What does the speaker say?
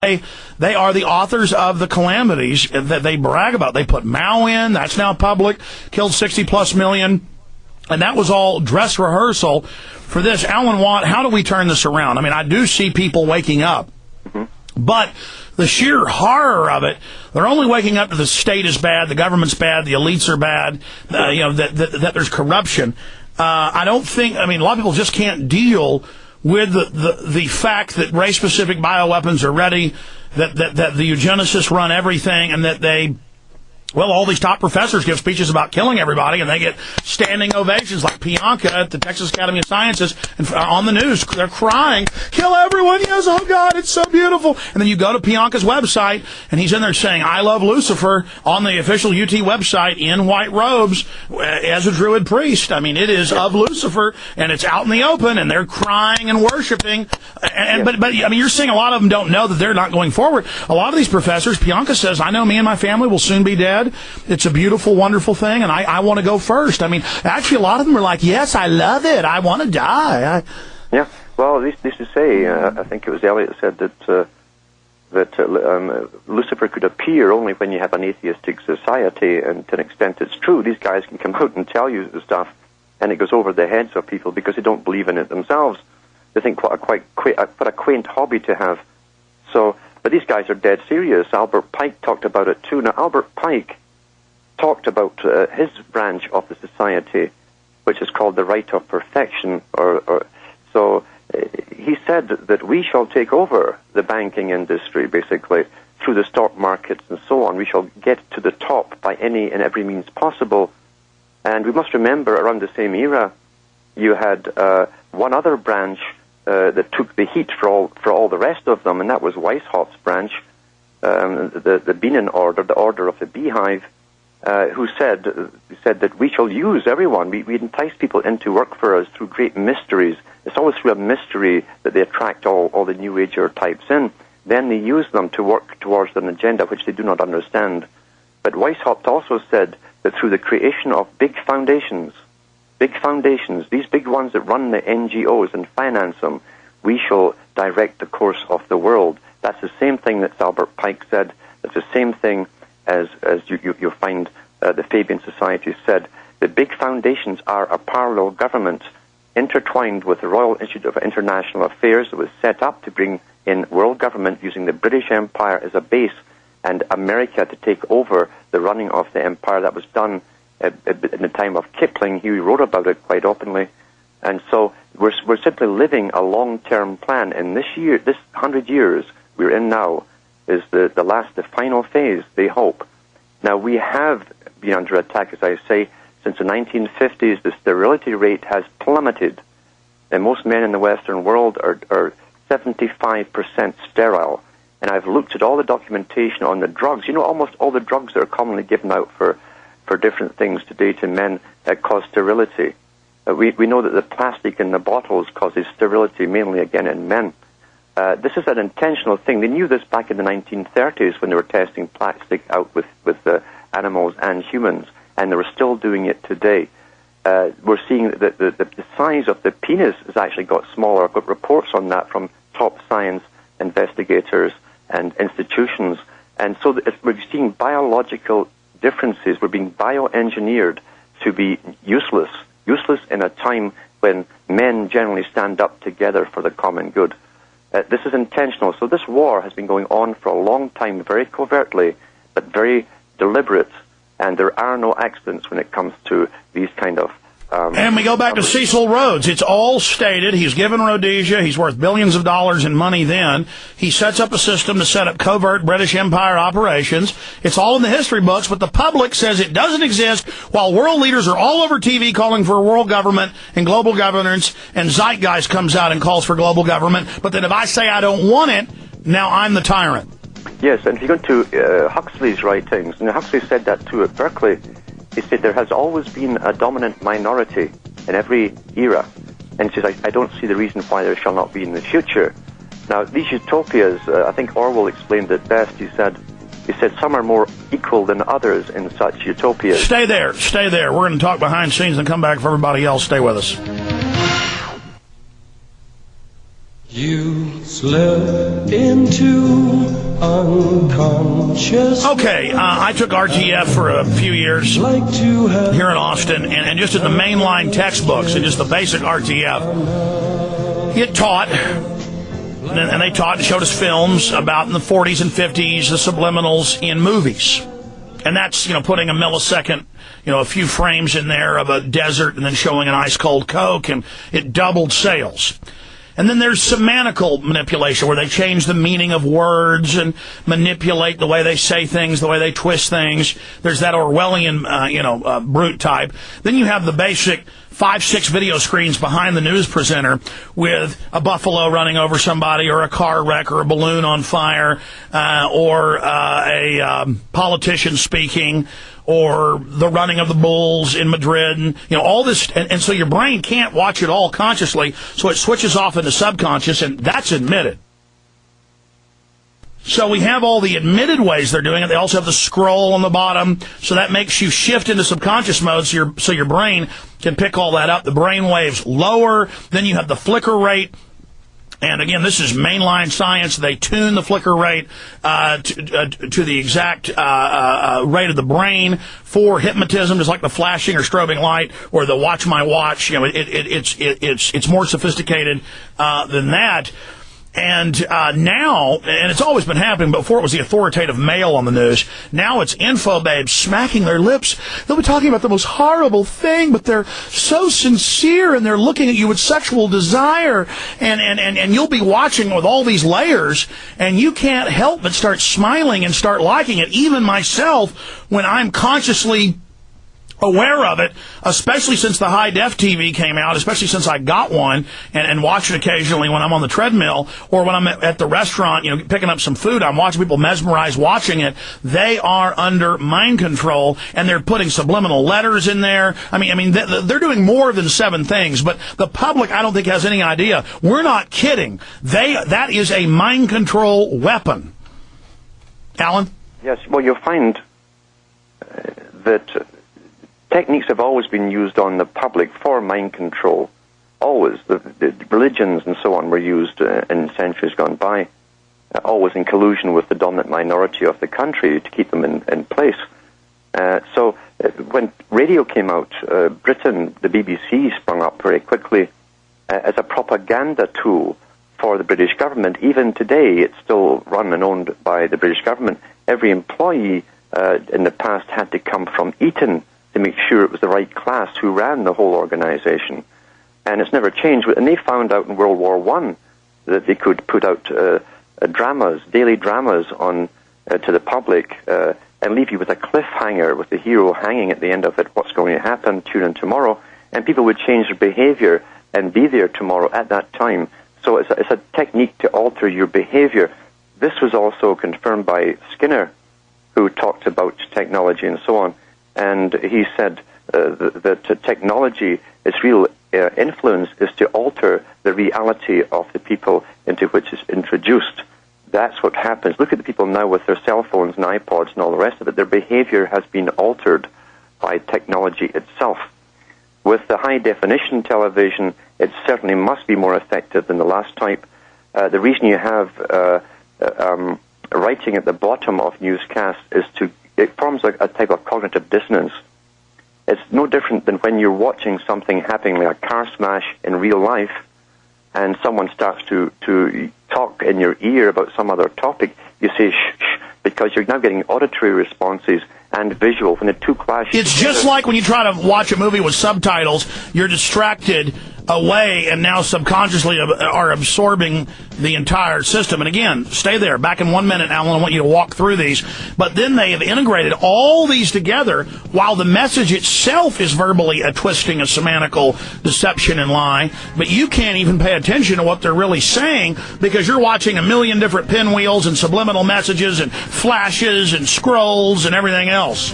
They are the authors of the calamities that they brag about. They put Mao in, that's now public, killed 60-plus million, and that was all dress rehearsal for this. Alan Watt, how do we turn this around? I mean, I do see people waking up, but the sheer horror of it, they're only waking up to the state is bad, the government's bad, the elites are bad, that there's corruption. I don't think, I mean, a lot of people just can't deal with the fact that race-specific bioweapons are ready, that the eugenicists run everything, and that all these top professors give speeches about killing everybody, and they get standing ovations like Pianka at the Texas Academy of Sciences, and on the news, they're crying, kill everyone, yes, oh God, it's so beautiful. And then you go to Pianka's website, and he's in there saying, I love Lucifer, on the official UT website, in white robes, as a Druid priest. I mean, it is of Lucifer, and it's out in the open, and they're crying and worshiping. But I mean, you're seeing a lot of them don't know that they're not going forward. A lot of these professors, Pianka says, I know me and my family will soon be dead. It's a beautiful, wonderful thing, and I want to go first. I mean, actually, a lot of them are like, yes, I love it. I want to die. Yeah. Well, this is say, I think it was Eliot said that Lucifer could appear only when you have an atheistic society, and to an extent it's true. These guys can come out and tell you the stuff, and it goes over the heads of people because they don't believe in it themselves. They think what a quaint hobby to have. So, but these guys are dead serious. Albert Pike talked about it too. Now, Albert Pike talked about his branch of the society, which is called the right of perfection. So he said that we shall take over the banking industry, basically, through the stock markets and so on. We shall get to the top by any and every means possible. And we must remember, around the same era, you had one other branch that took the heat for all the rest of them, and that was Weishaupt's branch, the Bienen Order, the Order of the Beehive, who said that we shall use everyone. We entice people in to work for us through great mysteries. It's always through a mystery that they attract all the New Ager types in. Then they use them to work towards an agenda which they do not understand. But Weishaupt also said that through the creation of big foundations, these big ones that run the NGOs and finance them, we shall direct the course of the world. That's the same thing that Albert Pike said. That's the same thing as you'll find the Fabian Society said. The big foundations are a parallel government intertwined with the Royal Institute of International Affairs that was set up to bring in world government using the British Empire as a base and America to take over the running of the empire. That was done in the time of Kipling. He wrote about it quite openly. And so we're simply living a long-term plan. And this 100 years we're in now is the final phase, they hope. Now, we have been under attack, as I say, since the 1950s. The sterility rate has plummeted. And most men in the Western world are 75% sterile. And I've looked at all the documentation on the drugs. You know, almost all the drugs that are commonly given out for different things today to men that cause sterility. We know that the plastic in the bottles causes sterility, mainly, again, in men. This is an intentional thing. They knew this back in the 1930s when they were testing plastic out with animals and humans, and they were still doing it today. We're seeing that the size of the penis has actually got smaller. I've got reports on that from top science investigators and institutions. And so we're seeing biological differences. We're being bioengineered to be useless in a time when men generally stand up together for the common good. This is intentional. So this war has been going on for a long time, very covertly, but very deliberate, and there are no accidents when it comes to these kind of... and we go back to Cecil Rhodes. It's all stated. He's given Rhodesia. He's worth billions of dollars in money then. He sets up a system to set up covert British Empire operations. It's all in the history books, but the public says it doesn't exist, while world leaders are all over TV calling for a world government and global governance, and Zeitgeist comes out and calls for global government. But then if I say I don't want it, now I'm the tyrant. Yes, and if you go to Huxley's writings, and Huxley said that too at Berkeley, he said there has always been a dominant minority in every era. And he says, I don't see the reason why there shall not be in the future. Now, these utopias, I think Orwell explained it best. He said some are more equal than others in such utopias. Stay there. We're going to talk behind scenes and come back for everybody else. Stay with us. You slip into unconscious. Okay, I took RTF for a few years here in Austin, and just in the mainline textbooks and just the basic RTF, it taught, and they taught and showed us films about in the 40s and 50s, the subliminals in movies. And that's, putting a millisecond, a few frames in there of a desert and then showing an ice-cold Coke, and it doubled sales. And then there's semantical manipulation, where they change the meaning of words and manipulate the way they say things, the way they twist things. There's that Orwellian, brute type. Then you have the basic 5-6 video screens behind the news presenter with a buffalo running over somebody, or a car wreck, or a balloon on fire, or a politician speaking, or the running of the bulls in Madrid, and all this, and so your brain can't watch it all consciously, so it switches off into subconscious, and that's admitted. So we have all the admitted ways they're doing it. They also have the scroll on the bottom, so that makes you shift into subconscious mode, so your brain can pick all that up. The brain waves lower, then you have the flicker rate. And again, this is mainline science. They tune the flicker rate to the exact rate of the brain for hypnotism, just like the flashing or strobing light or the watch my watch. It's more sophisticated than that. And now, and it's always been happening, but before it was the authoritative male on the news, now it's info babes smacking their lips. They'll be talking about the most horrible thing, but they're so sincere, and they're looking at you with sexual desire, and you'll be watching with all these layers, and you can't help but start smiling and start liking it. Even myself, when I'm consciously aware of it, especially since the high-def TV came out, especially since I got one and watch it occasionally when I'm on the treadmill or when I'm at the restaurant, picking up some food. I'm watching people mesmerized watching it. They are under mind control, and they're putting subliminal letters in there. I mean, they're doing more than 7 things, but the public, I don't think, has any idea. We're not kidding. That is a mind control weapon. Alan? Yes, well, you'll find that techniques have always been used on the public for mind control. Always. The religions and so on were used in centuries gone by, always in collusion with the dominant minority of the country to keep them in place. So when radio came out, Britain, the BBC sprung up very quickly as a propaganda tool for the British government. Even today, it's still run and owned by the British government. Every employee in the past had to come from Eton to make sure it was the right class who ran the whole organization. And it's never changed. And they found out in World War I that they could put out dramas, daily dramas on to the public, and leave you with a cliffhanger with the hero hanging at the end of it, what's going to happen, tune in tomorrow, and people would change their behavior and be there tomorrow at that time. So it's a technique to alter your behavior. This was also confirmed by Skinner, who talked about technology and so on. And he said that technology, its real influence is to alter the reality of the people into which it's introduced. That's what happens. Look at the people now with their cell phones and iPods and all the rest of it. Their behavior has been altered by technology itself. With the high-definition television, it certainly must be more effective than the last type. The reason you have writing at the bottom of newscasts is it forms a type of cognitive dissonance. It's no different than when you're watching something happening, like a car smash in real life, and someone starts to talk in your ear about some other topic. You say shh, shh, because you're now getting auditory responses and visual. When the two clash, it's just like when you try to watch a movie with subtitles, you're distracted away and now subconsciously are absorbing the entire system. And again, stay there. Back in 1 minute, Alan, I want you to walk through these. But then they have integrated all these together while the message itself is verbally a twisting, a semantical deception and lie. But you can't even pay attention to what they're really saying because you're watching a million different pinwheels and subliminal messages and flashes and scrolls and everything else.